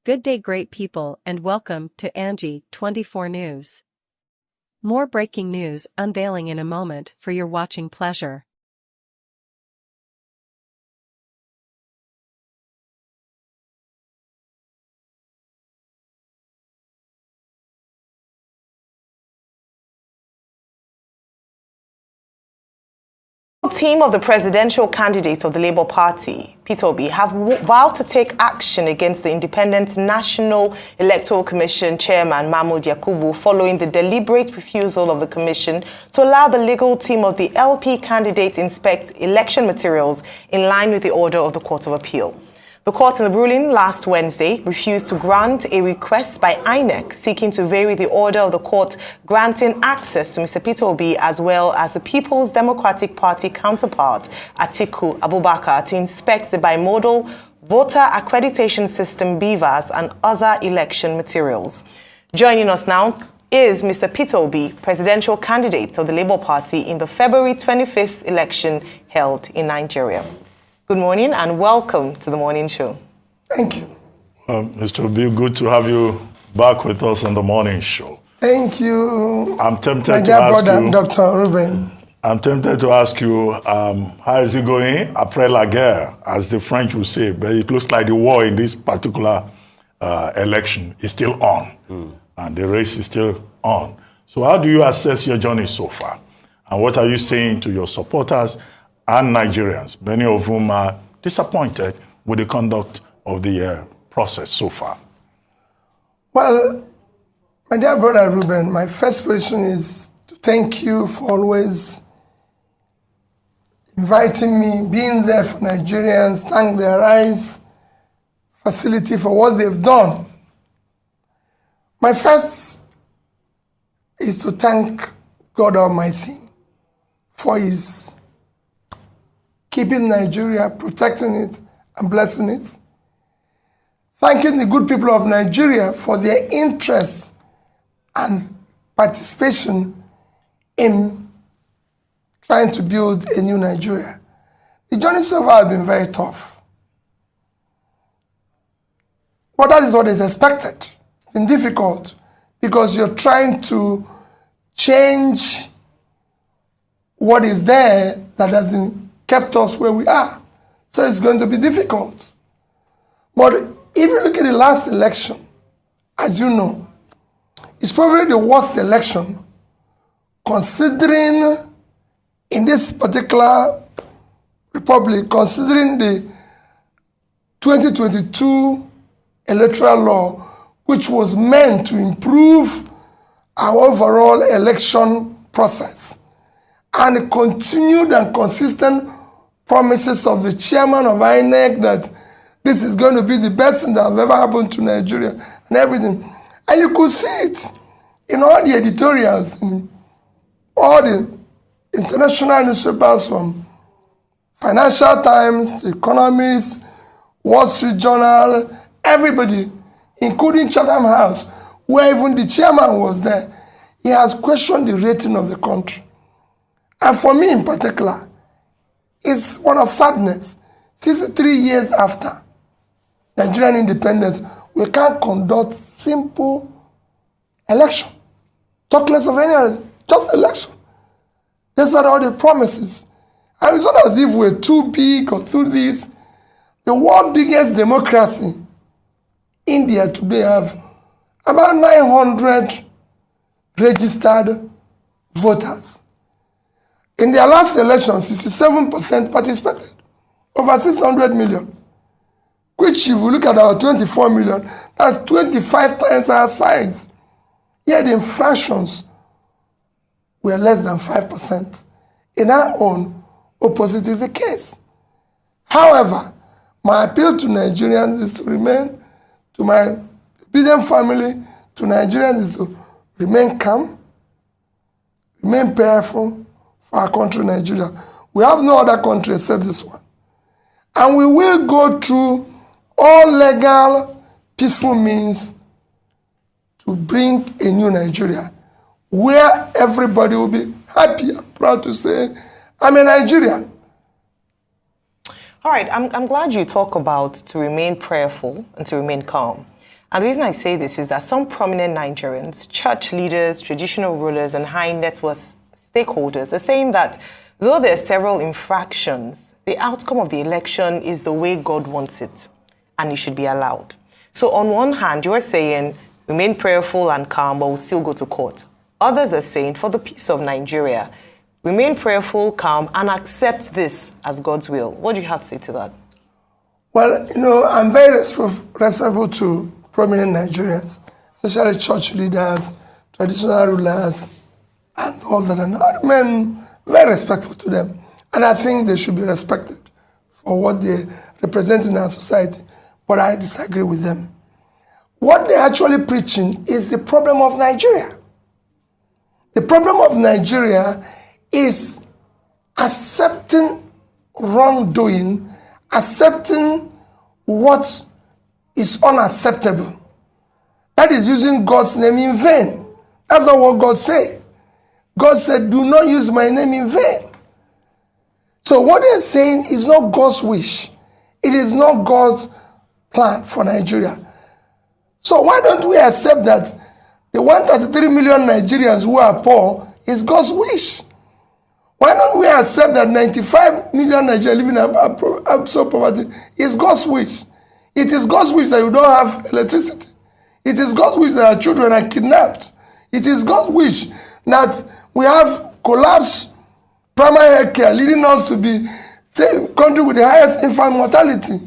Good day, great people, and welcome to Angie 24 News. More breaking news unveiling in a moment for your watching pleasure. Team of the presidential candidates of the Labour Party, Peter Obi, have vowed to take action against the Independent National Electoral Commission Chairman Mahmood Yakubu following the deliberate refusal of the Commission to allow the legal team of the LP candidates inspect election materials in line with the order of the Court of Appeal. The court in the ruling last Wednesday refused to grant a request by INEC seeking to vary the order of the court granting access to Mr. Peter Obi as well as the People's Democratic Party counterpart, Atiku Abubakar, to inspect the bimodal voter accreditation system bvas and other election materials. Joining us now is Mr. Peter Obi, presidential candidate of the Labour Party in the February 25th election held in Nigeria. Good morning and welcome to the morning show. Thank you. Mr. Obi, good to have you back with us on the morning show. Thank you. I'm tempted my to dear ask brother, you, Dr. Ruben. I'm tempted to ask you, how is it going? Après la guerre, as the French would say, but it looks like the war in this particular election is still on, and the race is still on. So how do you assess your journey so far? And what are you saying to your supporters and Nigerians, many of whom are disappointed with the conduct of the process so far? Well, my dear brother Ruben, my first question is to thank you for always inviting me, being there for Nigerians, thank the RISE facility for what they've done. My first is to thank God Almighty for His keeping Nigeria, protecting it, and blessing it. Thanking the good people of Nigeria for their interest and participation in trying to build a new Nigeria. The journey so far has been very tough. But that is what is expected. It's been difficult because you're trying to change what is there that hasn't kept us where we are. So it's going to be difficult. But if you look at the last election, as you know, it's probably the worst election considering in this particular republic, considering the 2022 electoral law, which was meant to improve our overall election process, and the continued and consistent promises of the chairman of INEC that this is going to be the best thing that has ever happened to Nigeria and everything. And you could see it in all the editorials, in all the international newspapers from Financial Times, The Economist, Wall Street Journal, everybody, including Chatham House, where even the chairman was there. He has questioned the rating of the country. And for me in particular, it's one of sadness. 63 years after Nigerian independence, we can't conduct simple election. Talk less of any other, just election. That's what all the promises. And it's not as if we're too big or too this. The world's biggest democracy, India today, have about 900 registered voters. In their last election, 67% participated, over 600 million, which if you look at our 24 million, that's 25 times our size. Yet the infractions were less than 5%. In our own, opposite is the case. However, my appeal to Nigerians is to remain, to my obedient family, to Nigerians is to remain calm, remain prayerful, for our country, Nigeria. We have no other country except this one. And we will go through all legal, peaceful means to bring a new Nigeria, where everybody will be happy and proud to say, I'm a Nigerian. All right, I'm glad you talk about to remain prayerful and to remain calm. And the reason I say this is that some prominent Nigerians, church leaders, traditional rulers, and high net worth stakeholders are saying that though there are several infractions, the outcome of the election is the way God wants it, and it should be allowed. So on one hand, you are saying, remain prayerful and calm, but we'll still go to court. Others are saying, for the peace of Nigeria, remain prayerful, calm, and accept this as God's will. What do you have to say to that? Well, I'm very respectful to prominent Nigerians, especially church leaders, traditional rulers, and all that. And I remain very respectful to them. And I think they should be respected for what they represent in our society. But I disagree with them. What they're actually preaching is the problem of Nigeria. The problem of Nigeria is accepting wrongdoing, accepting what is unacceptable. That is using God's name in vain. That's not what God said. God said, do not use my name in vain. So what they're saying is not God's wish. It is not God's plan for Nigeria. So why don't we accept that the 133 million Nigerians who are poor is God's wish? Why don't we accept that 95 million Nigerians living in absolute poverty is God's wish? It is God's wish that you don't have electricity. It is God's wish that our children are kidnapped. It is God's wish that we have collapsed primary health care, leading us to be the country with the highest infant mortality.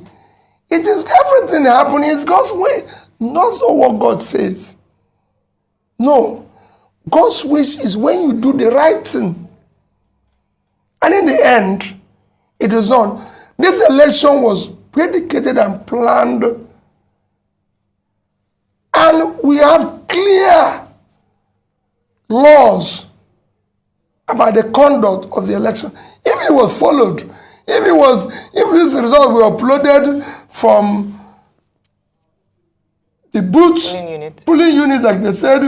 It is everything happening is God's way. Not what God says. No. God's wish is when you do the right thing. And in the end, it is not. This election was predicated and planned. And we have clear laws about the conduct of the election. If it was followed, if these results were uploaded from the booth, polling units, like they said,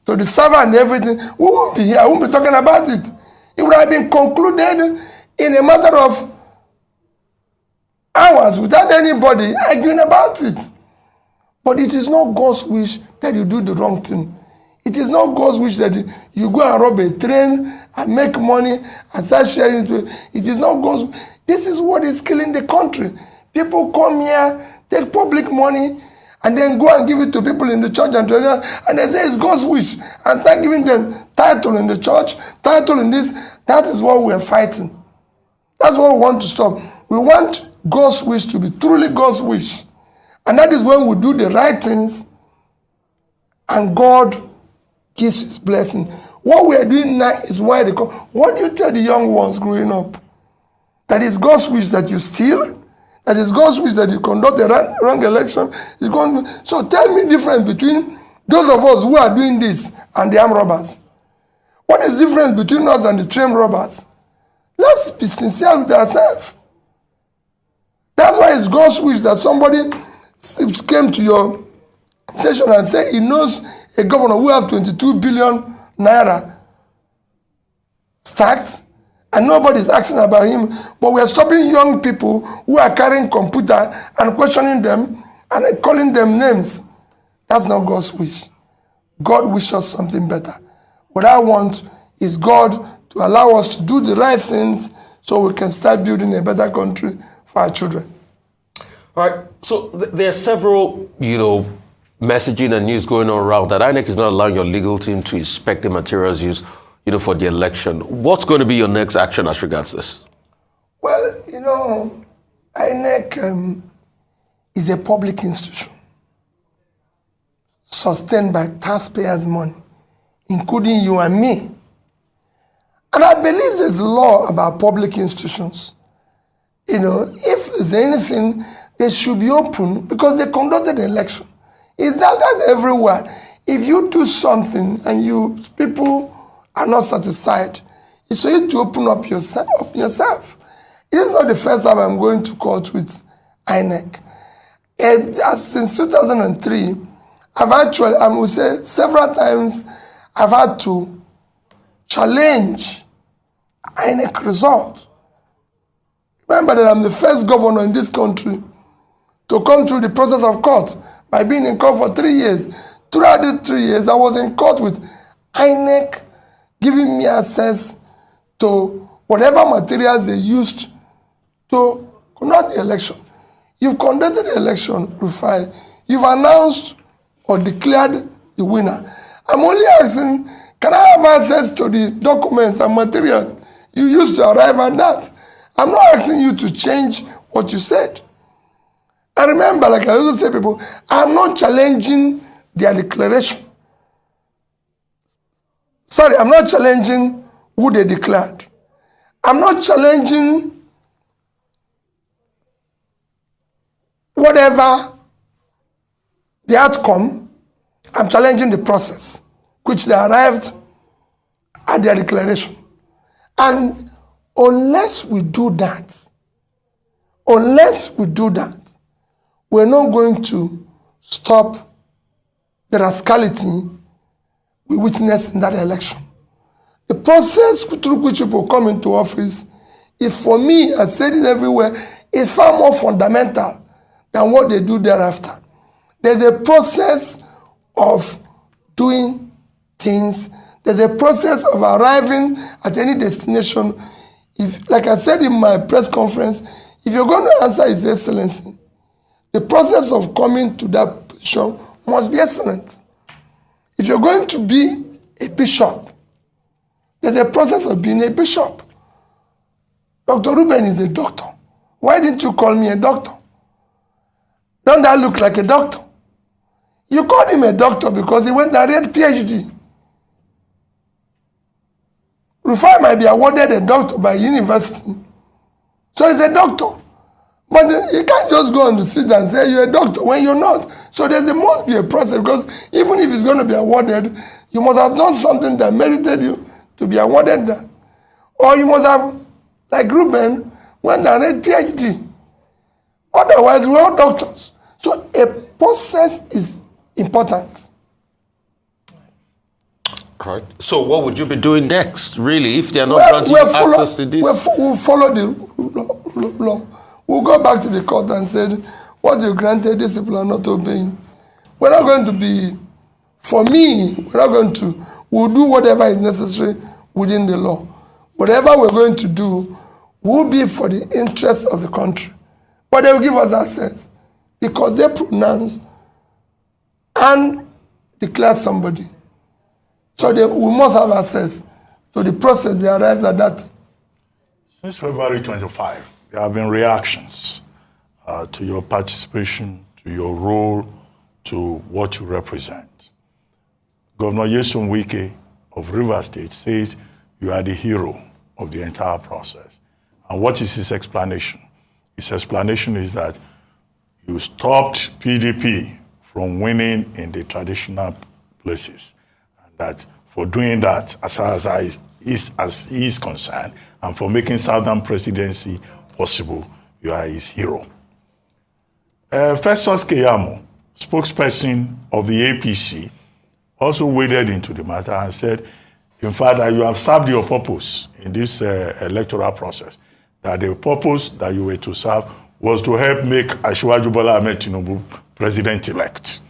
to the server and everything, we won't be here. We won't be talking about it. It would have been concluded in a matter of hours without anybody arguing about it. But it is not God's wish that you do the wrong thing. It is not God's wish that you go and rob a train and make money and start sharing it. It is not God's. This is what is killing the country. People come here, take public money, and then go and give it to people in the church and they say it's God's wish and start giving them title in the church, title in this. That is what we are fighting. That's what we want to stop. We want God's wish to be truly God's wish. And that is when we do the right things and God gives his blessing. What we are doing now is why they come. What do you tell the young ones growing up? That is God's wish that you steal? That is God's wish that you conduct a wrong election? So tell me the difference between those of us who are doing this and the armed robbers. What is the difference between us and the trained robbers? Let's be sincere with ourselves. That's why it's God's wish that somebody came to your station and said he knows a governor who have 22 billion naira stacked, and nobody is asking about him. But we are stopping young people who are carrying computer and questioning them and calling them names. That's not God's wish. God wishes something better. What I want is God to allow us to do the right things so we can start building a better country for our children. All right. So there are several, messaging and news going on around that INEC is not allowing your legal team to inspect the materials used, for the election. What's going to be your next action as regards this? Well, INEC is a public institution sustained by taxpayers' money, including you and me. And I believe there's law about public institutions. If there's anything, they should be open because they conducted an election. That's everywhere. If you do something and people are not satisfied, it's for you to open up yourself. It's not the first time I'm going to court with INEC. Since 2003, I would say several times, I've had to challenge INEC result. Remember that I'm the first governor in this country to come through the process of court by being in court for 3 years. Throughout the 3 years, I was in court with INEC giving me access to whatever materials they used to conduct the election. You've conducted the election, Rufai. You've announced or declared the winner. I'm only asking, can I have access to the documents and materials you used to arrive at that? I'm not asking you to change what you said. And remember, like I also say, people, I'm not challenging their declaration. Sorry, I'm not challenging who they declared. I'm not challenging whatever the outcome. I'm challenging the process which they arrived at their declaration. And unless we do that, we're not going to stop the rascality we witnessed in that election. The process through which people come into office is, for me, I said it everywhere, is far more fundamental than what they do thereafter. There's a process of doing things. There's a process of arriving at any destination. If, like I said in my press conference, if you're going to answer His Excellency, the process of coming to that position must be excellent. If you're going to be a bishop, there's a process of being a bishop. Dr. Ruben is a doctor. Why didn't you call me a doctor? Don't that look like a doctor? You called him a doctor because he went and read PhD. Rufai might be awarded a doctor by university, so he's a doctor. But you can't just go on the street and say you're a doctor when you're not. So there must be a process, because even if it's going to be awarded, you must have done something that merited you to be awarded that. Or you must have, like Ruben, went and read PhD. Otherwise, we're all doctors. So a process is important. Right. So what would you be doing next, really, if they're not granting you access to this? We'll follow the law. We'll go back to the court and say, what you granted, these people are not obeying. We're not going to be, for me, we'll do whatever is necessary within the law. Whatever we're going to do will be for the interest of the country. But they will give us access because they pronounce and declare somebody. So we must have access to the process they arrived at that. Since February 25, there have been reactions to your participation, to your role, to what you represent. Governor Nyesom Wike of Rivers State says you are the hero of the entire process. And what is his explanation? His explanation is that you stopped PDP from winning in the traditional places. And that for doing that, as far as he is concerned, and for making Southern presidency possible, you are his hero. Festus Keyamo, spokesperson of the APC, also waded into the matter and said, in fact, that you have served your purpose in this electoral process, that the purpose that you were to serve was to help make Asiwaju Bola Ahmed Tinubu president-elect.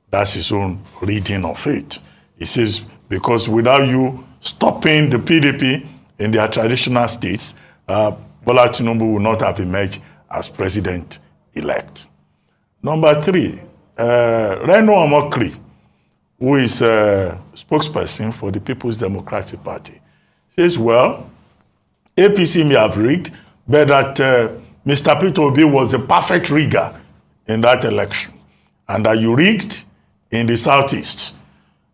That's his own reading of it. He says, because without you stopping the PDP in their traditional states, Bola Tinubu will not have emerged as president-elect. Number 3, Reno Omokri, who is a spokesperson for the People's Democratic Party, says, well, APC may have rigged, but that Mr. Peter Obi was the perfect rigger in that election, and that you rigged in the Southeast,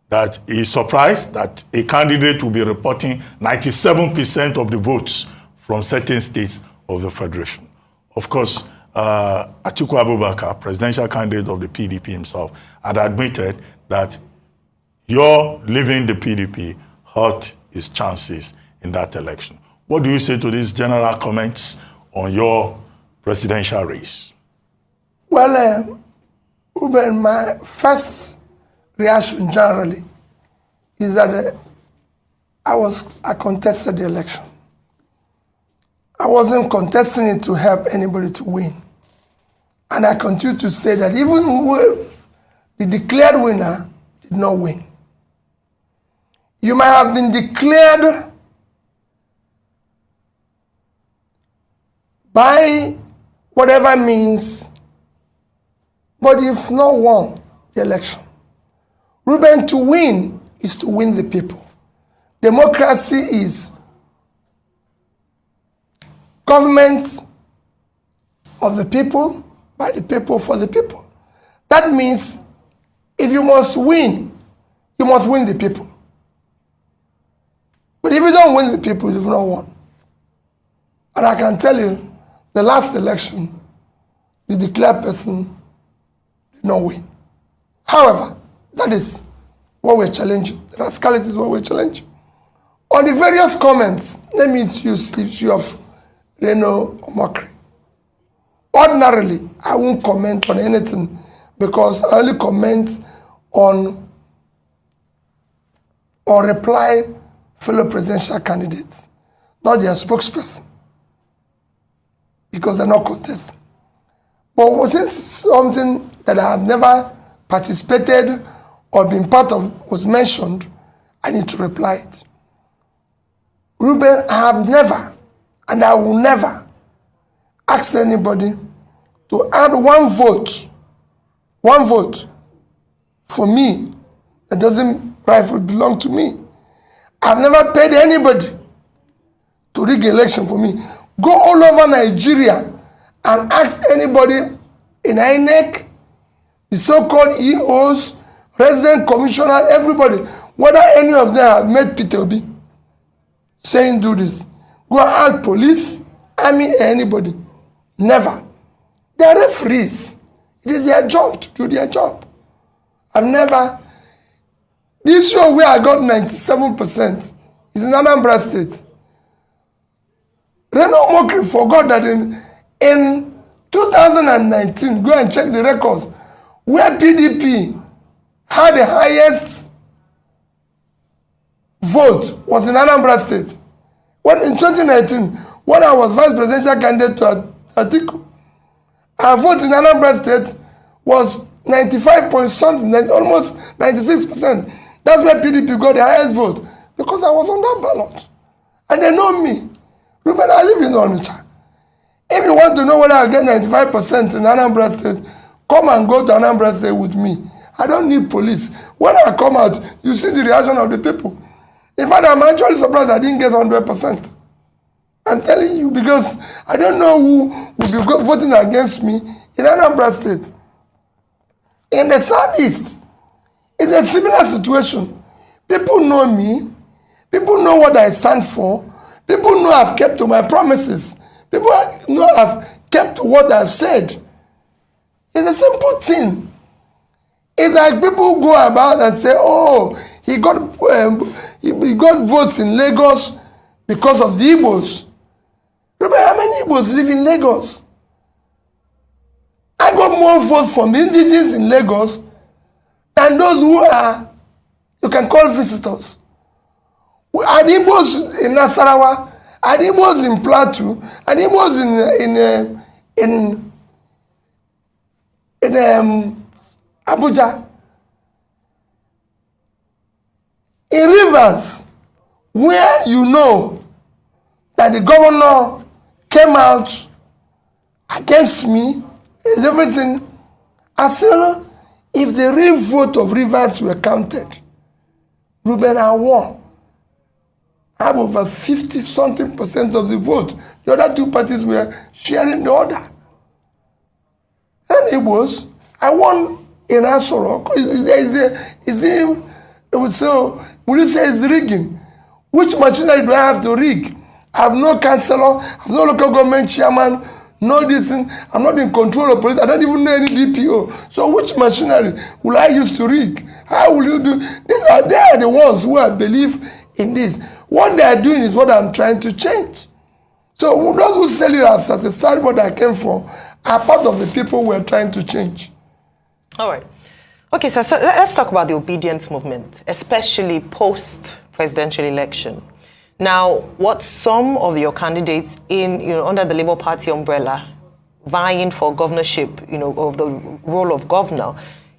that he is surprised that a candidate will be reporting 97% of the votes from certain states of the Federation. Of course, Atiku Abubakar, presidential candidate of the PDP himself, had admitted that your leaving the PDP hurt his chances in that election. What do you say to these general comments on your presidential race? Well, Ruben, my first reaction generally is that I contested the election. I wasn't contesting it to help anybody to win. And And I continue to say that even who the declared winner did not win. You might have been declared by whatever means, but you've not won the election. Reuben, to win is to win the people. Democracy is government of the people, by the people, for the people. That means if you must win the people. But if you don't win the people, you've not won. And I can tell you, the last election, the declared person did not win. However, that is what we're challenging. The rascality is what we're challenging. On the various comments, let me use the issue of Reno or mockery. Ordinarily, I won't comment on anything because I only comment on or reply fellow presidential candidates, not their spokesperson, because they're not contesting. But since something that I have never participated or been part of was mentioned, I need to reply it. Reuben, I have never, and I will never, ask anybody to add one vote for me that doesn't rightfully belong to me. I've never paid anybody to rig election for me. Go all over Nigeria and ask anybody in INEC, the so-called EOs, resident commissioners, everybody, whether any of them have met Peter Obi saying do this. Go and ask police, army, anybody. Never. They are referees. It is their job to do their job. I've never. This show where I got 97% is in Anambra State. Reno Mokri forgot that in 2019, go and check the records, where PDP had the highest vote was in Anambra State. When in 2019, when I was vice presidential candidate to Atiku, our vote in Anambra State was 95 point something, almost 96%. That's where PDP got the highest vote, because I was on that ballot. And they know me. Reuben, I live in Onitsha. If you want to know whether I get 95% in Anambra State, come and go to Anambra State with me. I don't need police. When I come out, you see the reaction of the people. In fact, I'm actually surprised I didn't get 100%. I'm telling you, because I don't know who will be voting against me in Anambra State. In the Southeast, it's a similar situation. People know me. People know what I stand for. People know I've kept to my promises. People know I've kept to what I've said. It's a simple thing. It's like people go about and say, oh, he got votes in Lagos because of the Igbos. Remember how many Igbos live in Lagos? I got more votes from the indigenes in Lagos than those who are, you can call visitors. Are the Igbos in Nasarawa? Are the Igbos in Plateau? Are the Igbos in Abuja? In Rivers, where you know that the governor came out against me, and everything, I said, if the real vote of Rivers were counted, Reuben, I won. I have over 50-something% of the vote. The other two parties were sharing the order. And it was, I won in Asoro. So, will you say it's rigging? Which machinery do I have to rig? I have no councillor, I have no local government chairman, no this thing. I'm not in control of police. I don't even know any DPO. So which machinery will I use to rig? How will you do? They are the ones who I believe in this. What they are doing is what I'm trying to change. So those who say you have satisfied what I came for are part of the people we're trying to change. All right. Okay, so let's talk about the obedience movement, especially post-presidential election. Now, what some of your candidates under the Labour Party umbrella vying for governorship, of the role of governor,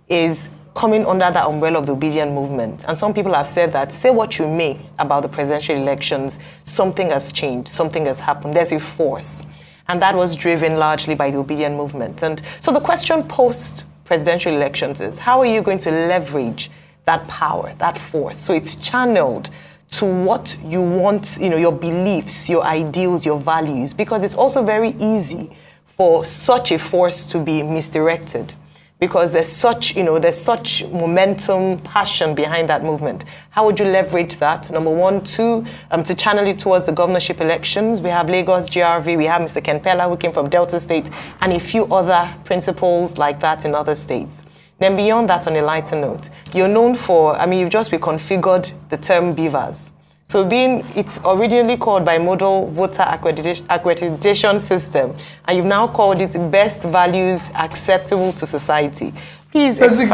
is coming under that umbrella of the obedient movement. And some people have said that, say what you may about the presidential elections, something has changed, something has happened, there's a force. And that was driven largely by the obedient movement. And so the question post-presidential elections is, how are you going to leverage that power, that force, so it's channeled to what you want, your beliefs, your ideals, your values? Because it's also very easy for such a force to be misdirected, because there's such momentum, passion behind that movement. How would you leverage that? Number one. Two, to channel it towards the governorship elections. We have Lagos GRV, we have Mr. Ken Pella, who came from Delta State, and a few other principles like that in other states. Then beyond that, on a lighter note, you're known for, you've just reconfigured the term bvas. So it's originally called Bimodal Voter Accreditation System, and you've now called it Best Values Acceptable to Society. Please Basic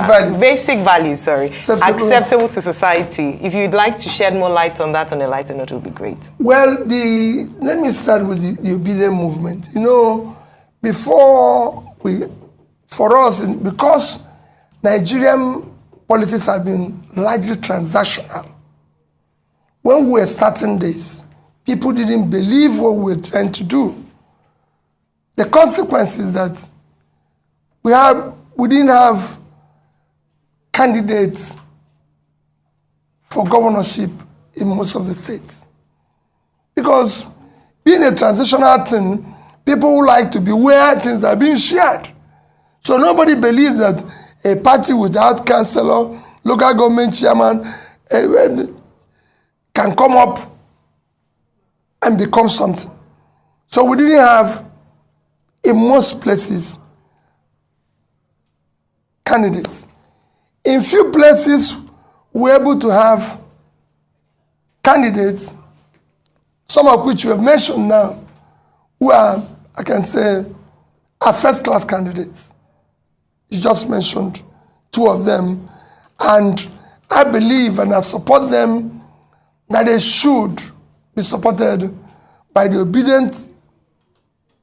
values, acceptable to society. If you'd like to shed more light on that on a lighter note, it would be great. Well, let me start with the obedient movement. Because Nigerian politics have been largely transactional, when we were starting this, people didn't believe what we were trying to do. The consequence is that we didn't have candidates for governorship in most of the states. Because being a transitional thing, people who like to be where things are being shared. So nobody believes that a party without councillor, local government chairman, can come up and become something. So we didn't have, in most places, candidates. In few places, we were able to have candidates, some of which we have mentioned now, who are, I can say, are first-class candidates. You just mentioned two of them, and I believe and I support them that they should be supported by the obedient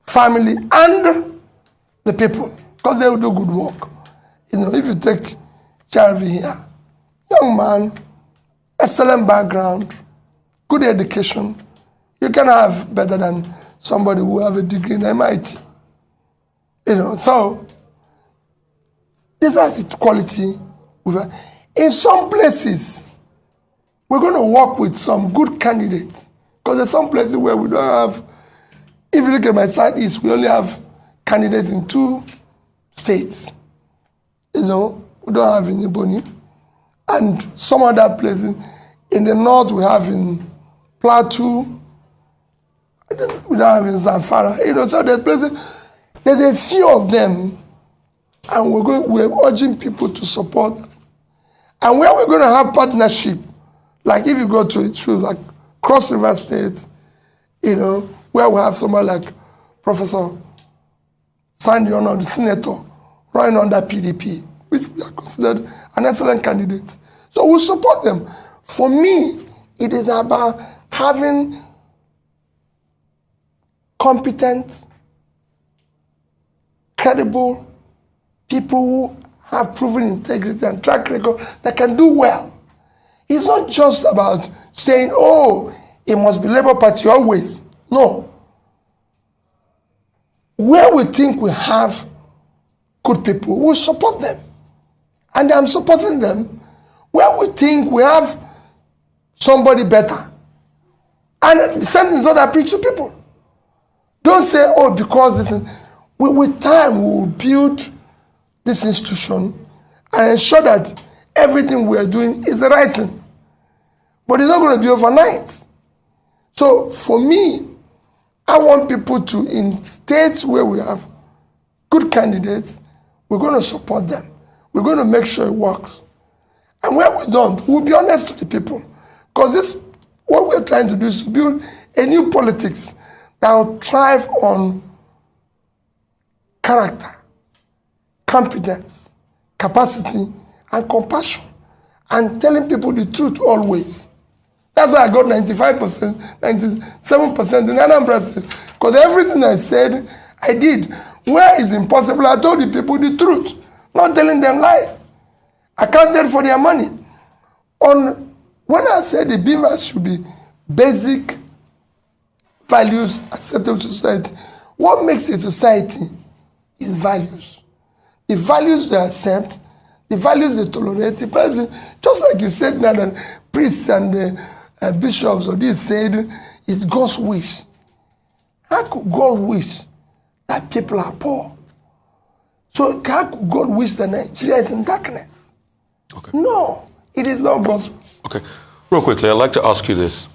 family and the people, because they will do good work. If you take Jarvi here, young man, excellent background, good education, you can have better than somebody who have a degree in MIT. So these are the quality we've had. In some places, we're going to work with some good candidates, because there's some places where we don't have. If you look at my side east, we only have candidates in 2 states. We don't have in Ebonyi. And some other places, in the north, we have in Plateau. We don't have in Zamfara. So there's places, there's a few of them, and we're urging people to support. And where we're going to have partnership, like if you go to like Cross River State, where we have someone like Professor Sandy Ono, the senator, running under PDP, which we are considered an excellent candidate. So we support them. For me, it is about having competent, credible people who have proven integrity and track record that can do well. It's not just about saying, it must be Labour Party always. No. Where we think we have good people, we support them. And I'm supporting them. Where we think we have somebody better. And the same thing is what I preach to people. Don't say, because this is... With time, we will build this institution and ensure that everything we are doing is the right thing. But it's not going to be overnight. So for me, I want people to, in states where we have good candidates, we're going to support them. We're going to make sure it works. And where we don't, we'll be honest to the people. Because what we're trying to do is to build a new politics that will thrive on character, competence, capacity, and compassion, and telling people the truth always. That's why I got 95%, 97% in Anambra State, because everything I said, I did. Where it's impossible, I told the people the truth, not telling them lies. Accounted for their money. When I said the bvas should be basic values acceptable to society, what makes a society is values. The values they accept, the values they tolerate. The person, just like you said now that priests and bishops or this said, it's God's wish. How could God wish that people are poor? So how could God wish that Nigeria is in darkness? Okay. No, it is not God's wish. Okay. Real quickly, I'd like to ask you this.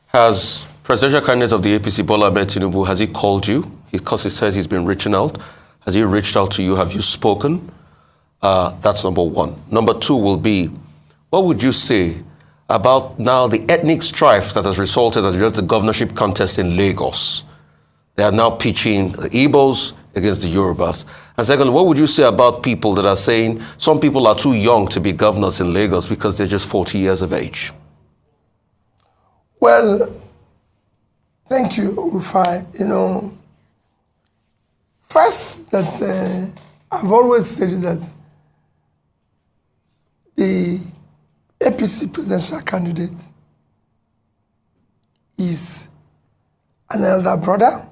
Has presidential candidate of the APC, Bola Ahmed Tinubu, has he called you? Because he says he's been reaching out. Has he reached out to you? Have you spoken? That's number one. Number two will be, what would you say about now the ethnic strife that has resulted in the governorship contest in Lagos? They are now pitching the Igbos against the Yorubas. And second, what would you say about people that are saying some people are too young to be governors in Lagos because they're just 40 years of age? Well, thank you, Rufai. First, that I've always said that the APC presidential candidate is an elder brother.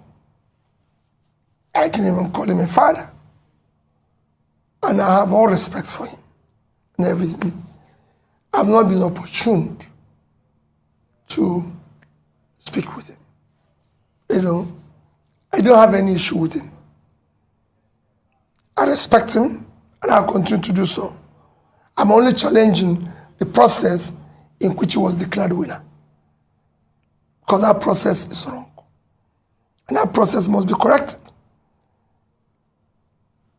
I can even call him a father. And I have all respect for him and everything. I've not been opportune to speak with him. I don't have any issue with him. I respect him, and I'll continue to do so. I'm only challenging the process in which he was declared winner. Because that process is wrong. And that process must be corrected.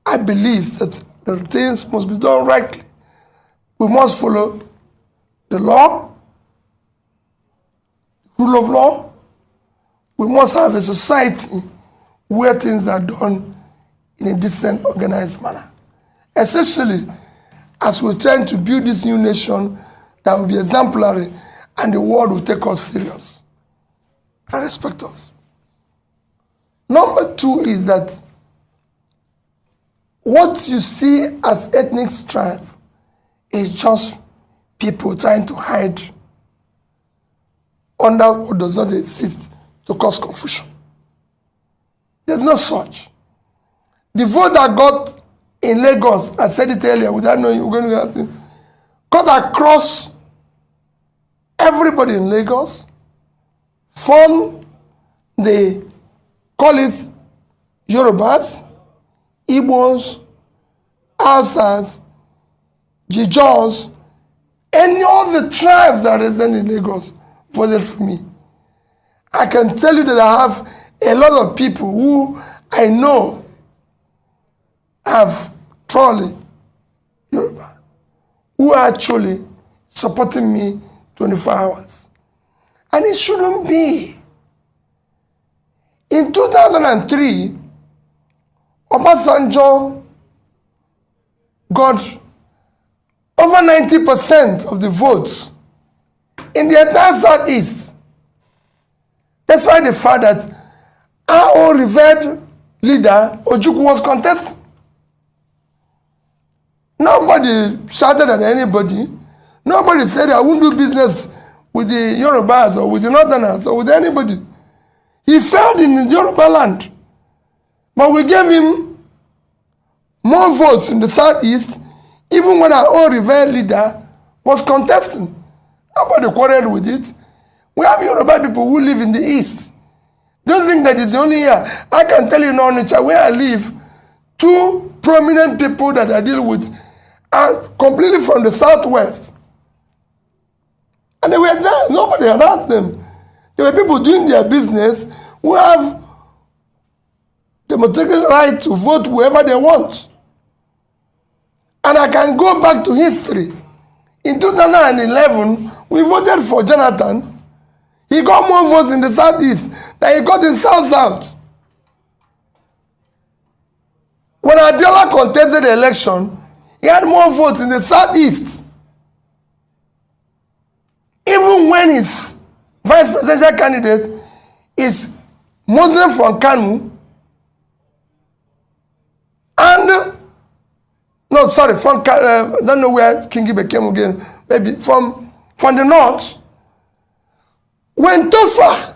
I believe that the things must be done rightly. We must follow the law, rule of law. We must have a society where things are done in a decent, organized manner. Especially as we're trying to build this new nation that will be exemplary and the world will take us serious and respect us. Number two is that what you see as ethnic strife is just people trying to hide under what does not exist to cause confusion. There's no such. The vote that got in Lagos, I said it earlier, without knowing you were going to ask it, got across everybody in Lagos from the, call it Yorubas, Igbos, Hausas, Jijons, any of the tribes that reside in Lagos voted for me. I can tell you that I have a lot of people who I know have truly Yoruba, who are actually supporting me 24 hours. And it shouldn't be. In 2003, Obasanjo got over 90% of the votes in the entire Southeast. That's why the fact that our own revered leader, Ojukwu, was contesting. Nobody shouted at anybody. Nobody said, I won't do business with the Yorubas or with the Northerners or with anybody. He failed in the Yoruba land. But we gave him more votes in the Southeast, even when our own revered leader was contesting. Nobody quarreled with it. We have Yoruba people who live in the East. Don't think that it's only here. I can tell you in Onitsha, where I live, two prominent people that I deal with are completely from the Southwest. And they were there. Nobody had asked them. There were people doing their business who have democratic right to vote whoever they want. And I can go back to history. In 2011, we voted for Jonathan. He got more votes in the Southeast than he got in South-South. When Abiola contested the election, he had more votes in the Southeast. Even when his vice presidential candidate is Muslim from Kanu, And no, sorry, from I don't know where Kingi became again. Maybe from the north. When Tofa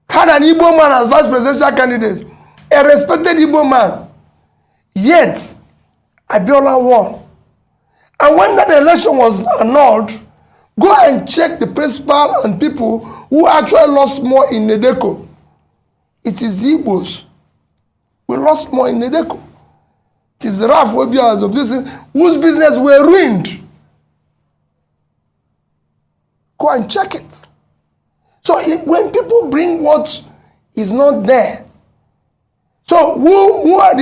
had an Igbo man as vice presidential candidate, a respected Igbo man, yet Abiola won. And when that election was annulled, go and check the principal and people who actually lost more in Nedeko. It is the Igbos. We lost more in Nedeko. It is the Raf Obias of this whose business were ruined. Go and check it. So when people bring what is not there, so who are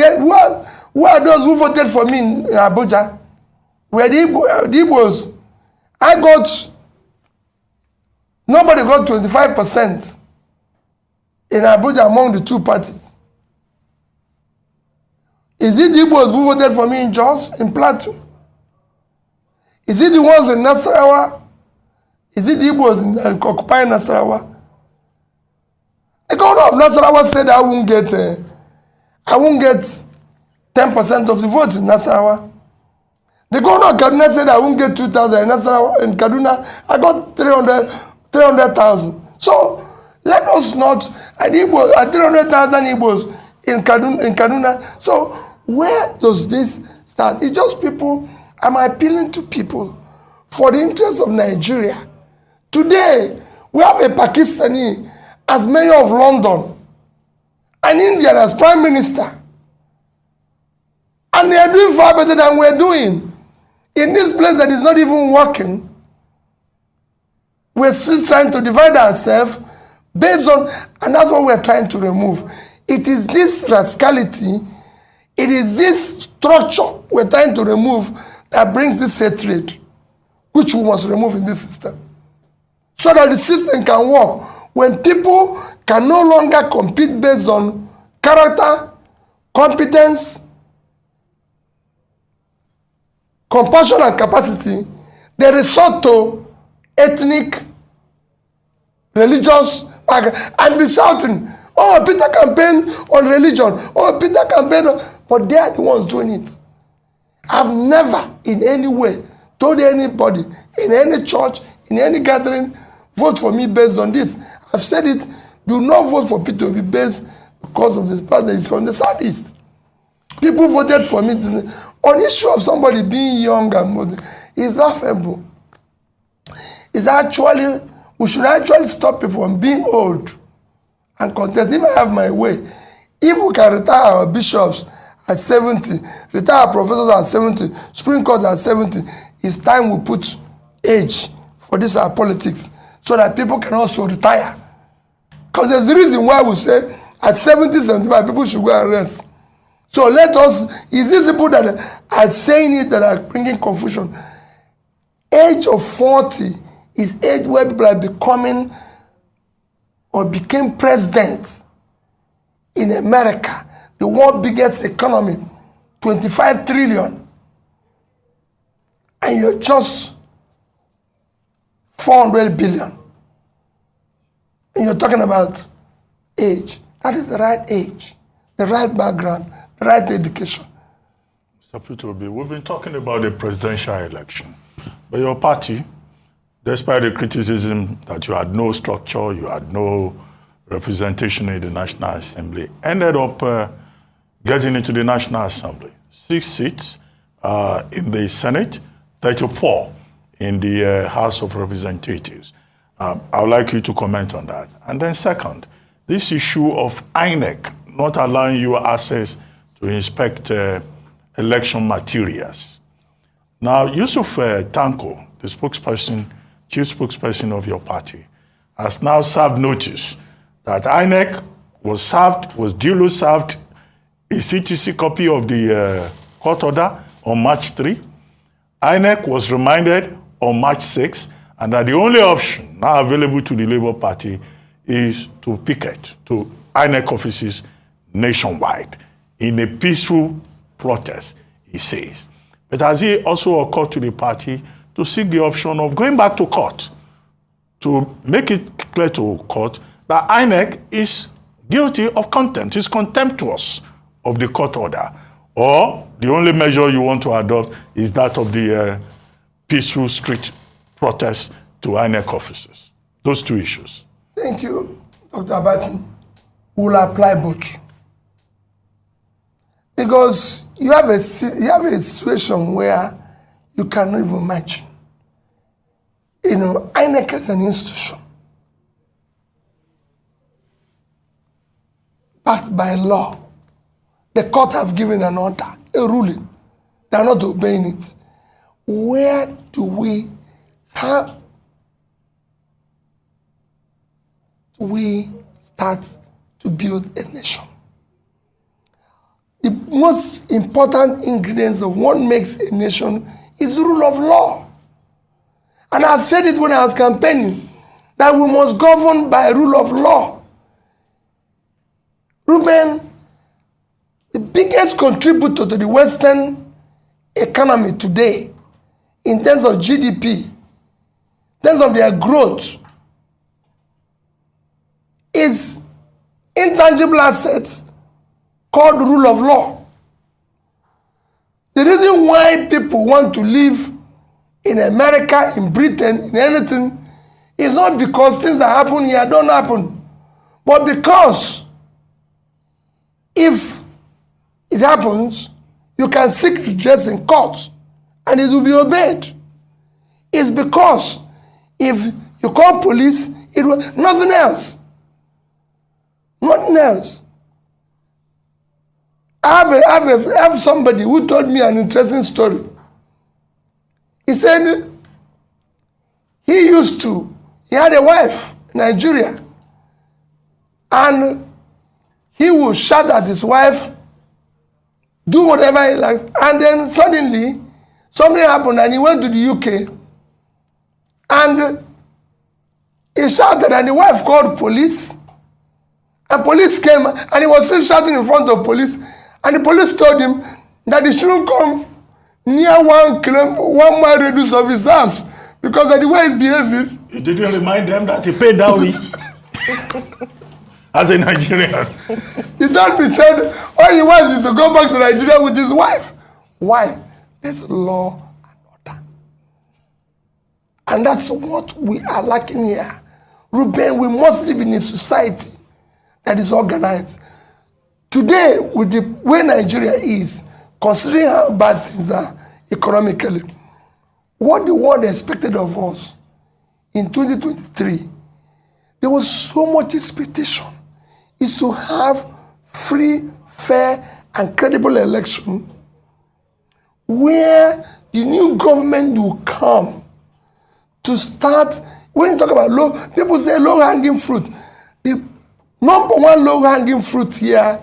those who voted for me in Abuja? Were the Igbos? Nobody got 25% in Abuja among the two parties. Is it the Igbos who voted for me in Jos, in Plateau? Is it the ones in Nasarawa? Is it the Igbos in occupying Nasarawa? The governor of Nasarawa said I won't get 10% of the vote in Nasarawa. The governor of Kaduna said I won't get 2,000 in Nasarawa. In Kaduna, I got 300,000. So let us not, at 300,000 Igbos in Kaduna. So where does this start? It's just people. I'm appealing to people for the interest of Nigeria. Today, we have a Pakistani as mayor of London, an Indian as prime minister. And they are doing far better than we're doing. In this place that is not even working, we're still trying to divide ourselves based on, and that's what we're trying to remove. It is this rascality, it is this structure we're trying to remove that brings this hatred, which we must remove in this system. So that the system can work. When people can no longer compete based on character, competence, compassion and capacity, they resort to ethnic, religious, and be shouting, oh, Peter campaign on religion, oh, Peter campaign on, but they are the ones doing it. I've never in any way told anybody in any church, in any gathering, vote for me based on this. I've said it, do not vote for Peter to be based because of this part that is from the southeast. People voted for me on issue of somebody being young and modern. It's laughable. It's actually, we should actually stop people from being old and contest. If I have my way, if we can retire our bishops at 70, retire our professors at 70, Supreme Court at 70, it's time we put age for this our politics so that people can also retire. Because there's a reason why we say at 70, 75, people should go and rest. So let us, is these people that are saying it that are bringing confusion? Age of 40 is age where people are becoming or became president in America, the world's biggest economy, 25 trillion. And you're just 400 billion. And you're talking about age. That is the right age, the right background, the right education. Mr. Peter Obi, we've been talking about the presidential election. But your party, despite the criticism that you had no structure, you had no representation in the National Assembly, ended up getting into the National Assembly. 6 seats in the Senate, 34 in the House of Representatives. I would like you to comment on that. And then second, this issue of INEC not allowing you access to inspect election materials. Now, Yusuf Tanko, the spokesperson, chief spokesperson of your party, has now served notice that INEC was duly served a CTC copy of the court order on March 3. INEC was reminded on March 6, and that the only option now available to the Labour Party is to picket to INEC offices nationwide in a peaceful protest, he says. But has it also occurred to the party to seek the option of going back to court to make it clear to court that INEC is guilty of contempt, is contemptuous of the court order, or the only measure you want to adopt is that of the peaceful street protest to INEC offices? Those two issues. Thank you, Dr. Abati. We'll apply both. Because you have a situation where you cannot even imagine. You know, INEC is an institution backed by law. The court have given an order, a ruling. They are not obeying it. Where do we start to build a nation? The most important ingredients of what makes a nation is the rule of law. And I've said it when I was campaigning, that we must govern by rule of law. Ruben, the biggest contributor to the Western economy today, in terms of GDP, in terms of their growth, is intangible assets called rule of law. The reason why people want to live in America, in Britain, in anything, is not because things that happen here don't happen, but because if it happens, you can seek redress in court and it will be obeyed. It's because if you call police, it will nothing else. Nothing else. I have somebody who told me an interesting story. He said he had a wife in Nigeria, and he would shout at his wife, do whatever he likes, and then suddenly something happened and he went to the UK and he shouted and the wife called police, and police came and he was still shouting in front of police, and the police told him that he shouldn't come near 1 mile radius of his house because of the way he's behaving. He didn't remind them that he paid dowry as a Nigerian. He told me, said, all he wants is to go back to Nigeria with his wife. Why? There's law and order. And that's what we are lacking here. Ruben, we must live in a society that is organized. Today, with the way Nigeria is, considering how bad things are economically, what the world expected of us in 2023, there was so much expectation, is to have free, fair, and credible election where the new government will come to start. When you talk about people say low-hanging fruit. The number one low-hanging fruit here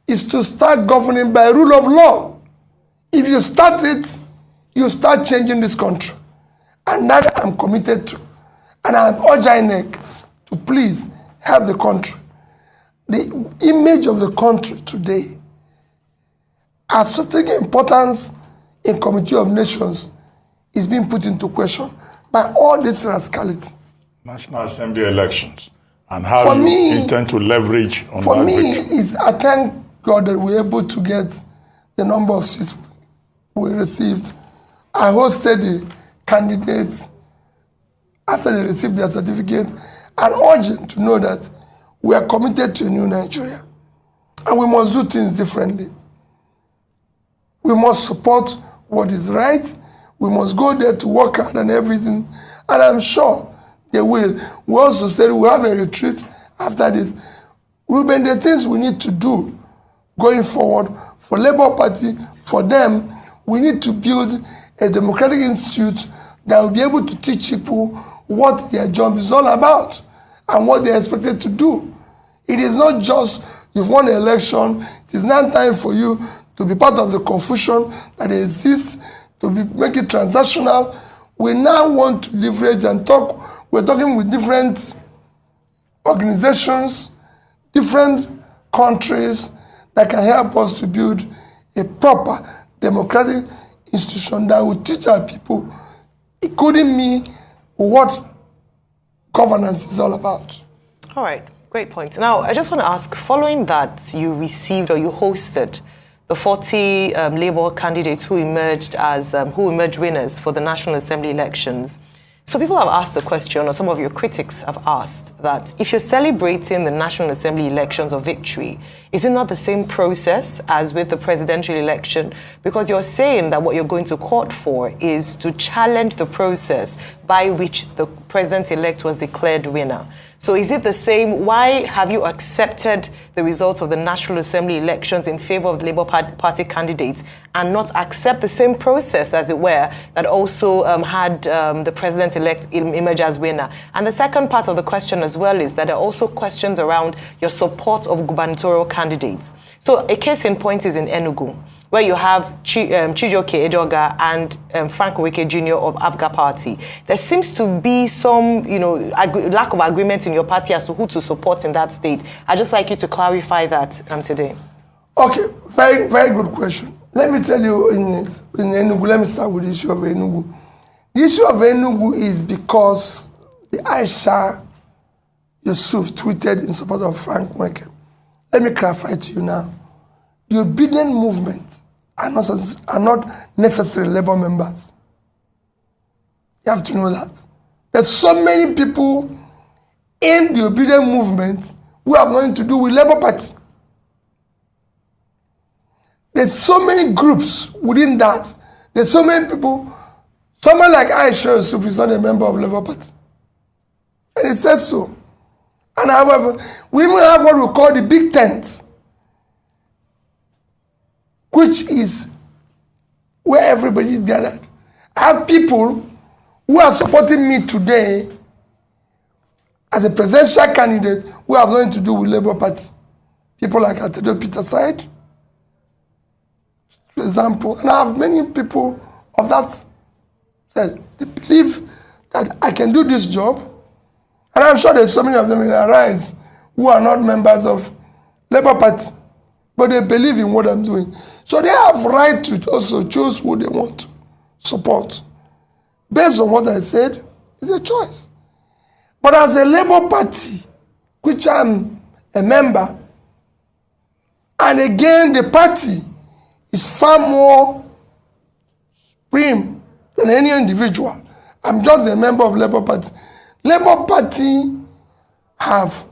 is to start governing by rule of law. If you start it, you start changing this country. And that I'm committed to. And I urge INEC to please help the country. The image of the country today has strategic importance in Committee of Nations is being put into question by all this rascality. National Assembly elections and how you intend to leverage on that. For me, I thank God that we're able to get the number of seats we received. I hosted the candidates after they received their certificate and urge them to know that we are committed to a new Nigeria and we must do things differently. We must support what is right. We must go there to work hard and everything. And I'm sure they will. We also said we'll have a retreat after this. Ruben, the things we need to do going forward for Labour Party, for them, we need to build a democratic institute that will be able to teach people what their job is all about and what they're expected to do. It is not just you've won an election, it is now time for you to be part of the confusion that exists, to make it transactional. We now want to leverage and talk. We're talking with different organizations, different countries that can help us to build a proper democratic institution that will teach our people, including me, what governance is all about. All right. Great point. Now, I just want to ask, following that, you received or you hosted the 40 Labour candidates who emerged winners for the National Assembly elections. So people have asked the question, or some of your critics have asked, that if you're celebrating the National Assembly elections of victory, is it not the same process as with the presidential election? Because you're saying that what you're going to court for is to challenge the process by which the president-elect was declared winner. So is it the same? Why have you accepted the results of the National Assembly elections in favor of the Labour Party candidates and not accept the same process, as it were, that also had the president-elect emerge as winner? And the second part of the question as well is that there are also questions around your support of gubernatorial candidates. So a case in point is in Enugu, where you have Chijioke Edoga and Frank Oweke Jr. of ABGA Party. There seems to be some, lack of agreement in your party as to who to support in that state. I'd just like you to clarify that today. Okay, very, very good question. Let me tell you in Enugu, let me start with the issue of Enugu. The issue of Enugu is because the Aisha Yusuf tweeted in support of Frank Oweke. Let me clarify to you now. The obedient movement are not necessarily Labour members. You have to know that. There's so many people in the obedient movement who have nothing to do with Labour Party. There's so many groups within that. There's so many people. Someone like Aisha Yusuf is not a member of Labour Party. And it says so. And however, we even have what we call the big tent, which is where everybody is gathered. I have people who are supporting me today as a presidential candidate who have nothing to do with Labour Party. People like Atedo Peter Side, for example. And I have many people of that said they believe that I can do this job. And I'm sure there's so many of them in Arise who are not members of Labour Party, but they believe in what I'm doing. So they have right to also choose who they want to support. Based on what I said, it's a choice. But as a Labour Party, which I'm a member, and again the party is far more supreme than any individual. I'm just a member of Labour Party. Labour Party have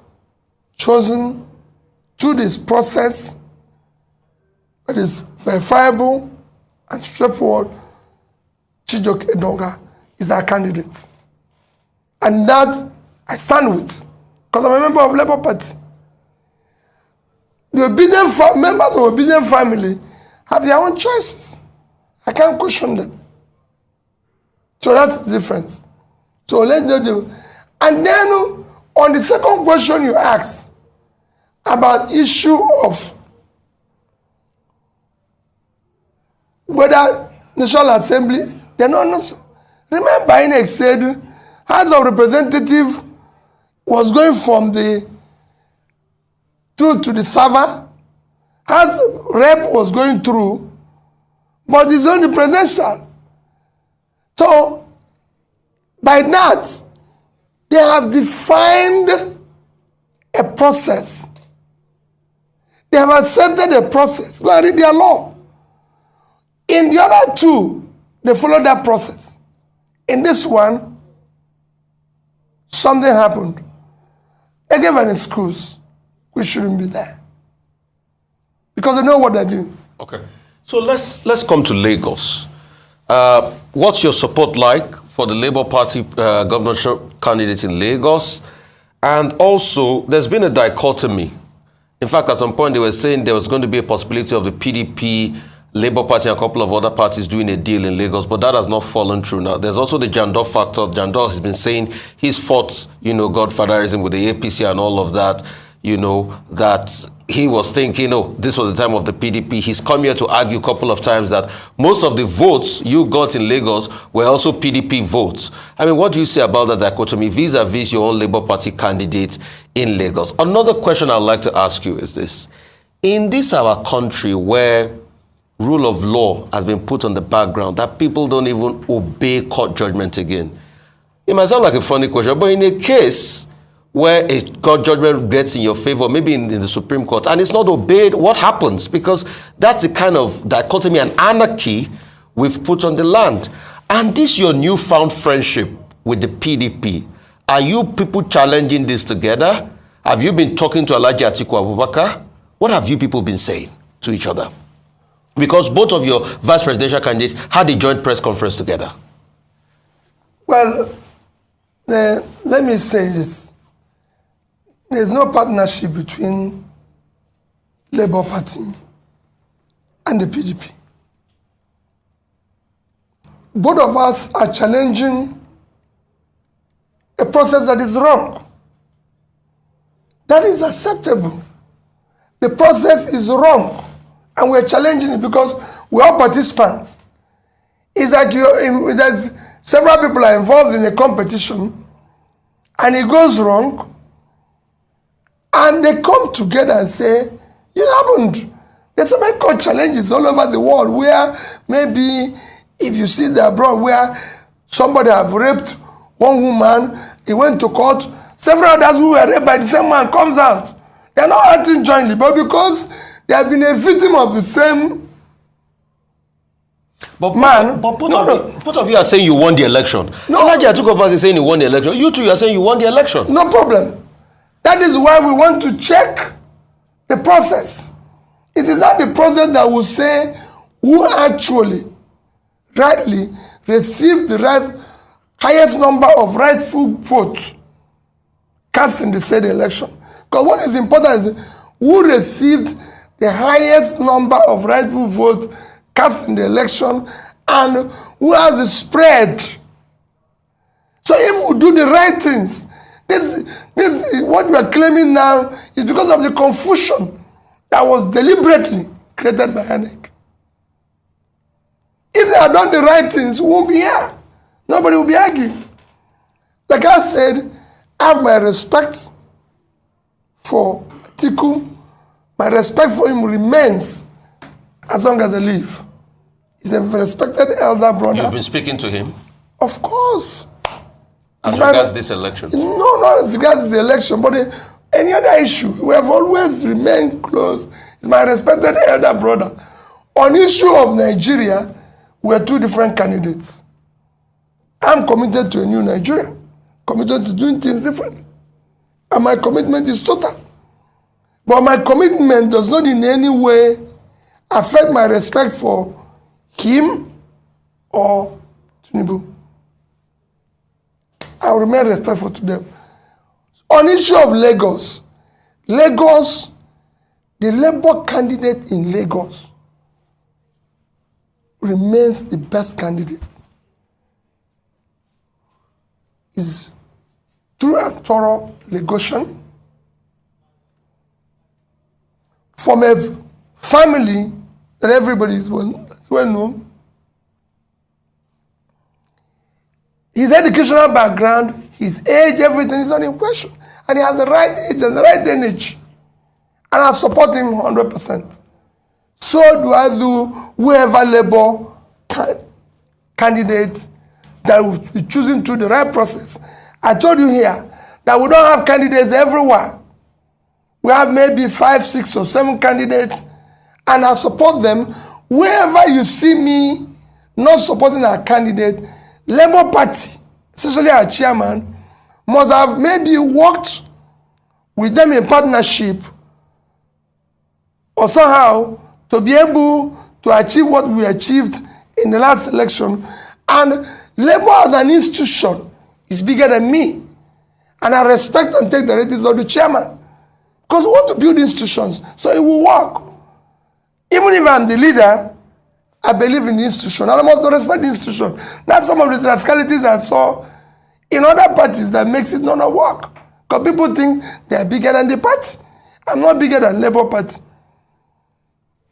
chosen through this process that is verifiable and straightforward, Chijioke Edoga is our candidate. And that I stand with, because I'm a member of Labour Party. The obedient members of obedient family have their own choices. I can't question them. So that's the difference. So let's do it. And then on the second question you asked about issue of whether National Assembly, they're not. Remember, INEC said House of Representative was going from the through to the server. House Rep was going through, but it's only presidential. So by that, they have defined a process. They have accepted a process. Go and read their law. In the other two, they follow that process. In this one, something happened. They gave an excuse. We shouldn't be there. Because they know what they're doing. Okay. So let's come to Lagos. What's your support like for the Labour Party governorship candidates in Lagos? And also, there's been a dichotomy. In fact, at some point, they were saying there was going to be a possibility of the PDP, Labour Party, and a couple of other parties doing a deal in Lagos, but that has not fallen through now. There's also the Jandor factor. Jandor has been saying he's fought, godfatherism with the APC and all of that, that he was thinking, this was the time of the PDP. He's come here to argue a couple of times that most of the votes you got in Lagos were also PDP votes. I mean, what do you say about that dichotomy vis-a-vis your own Labour Party candidate in Lagos? Another question I'd like to ask you is this. In this our country where rule of law has been put on the background, that people don't even obey court judgment again, it might sound like a funny question, but in a case where a court judgment gets in your favor, maybe in the Supreme Court, and it's not obeyed, what happens? Because that's the kind of dichotomy and anarchy we've put on the land. And this your newfound friendship with the PDP. Are you people challenging this together? Have you been talking to Alhaji Atiku Abubakar? What have you people been saying to each other? Because both of your vice presidential candidates had a joint press conference together. Well, let me say this. There's no partnership between Labour Party and the PDP. Both of us are challenging a process that is wrong. That is acceptable. The process is wrong, and we're challenging it because we're all participants. It's like there's several people are involved in a competition, and it goes wrong, and they come together and say, it happened. There's so many court challenges all over the world where maybe if you see the abroad where somebody have raped one woman, he went to court, several others who were raped by the same man comes out. They're not acting jointly, but because they have been a victim of the same man. But both of you are saying you won the election. No. Alhaji Atiku Abubakar is saying you won the election. You two are saying you won the election. No problem. That is why we want to check the process. It is not the process that will say who actually rightly received the highest number of rightful votes cast in the said election. Because what is important is who received the highest number of rightful votes cast in the election and who has the spread. So if we do the right things, this is what we are claiming now is because of the confusion that was deliberately created by INEC. If they had done the right things, we won't be here. Nobody will be arguing. Like I said, I have my respect for Atiku. My respect for him remains as long as I live. He's a respected elder brother. You've been speaking to him? Of course. As regards this election? No, not as regards the election, but any other issue. We have always remained close. He's my respected elder brother. On issue of Nigeria, we are two different candidates. I'm committed to a new Nigeria, committed to doing things differently. And my commitment is total. But my commitment does not in any way affect my respect for him or Tinubu. I will remain respectful to them. On issue of Lagos, the Labour candidate in Lagos remains the best candidate. Is true and thorough Lagosian from a family that everybody is well known. His educational background, his age, everything is not in question. And he has the right age and the right energy. And I support him 100%. So do whoever Labour candidate that will be choosing through the right process. I told you here that we don't have candidates everywhere. We have maybe 5, 6, or 7 candidates, and I support them. Wherever you see me not supporting our candidate, Labour Party, especially our chairman, must have maybe worked with them in partnership or somehow to be able to achieve what we achieved in the last election. And Labour as an institution is bigger than me. And I respect and take the ratings of the chairman. Because we want to build institutions, so it will work. Even if I'm the leader, I believe in the institution, and I must respect the institution. That's some of the rascalities I saw in other parties that makes it not work. Because people think they're bigger than the party. I'm not bigger than Labour Party.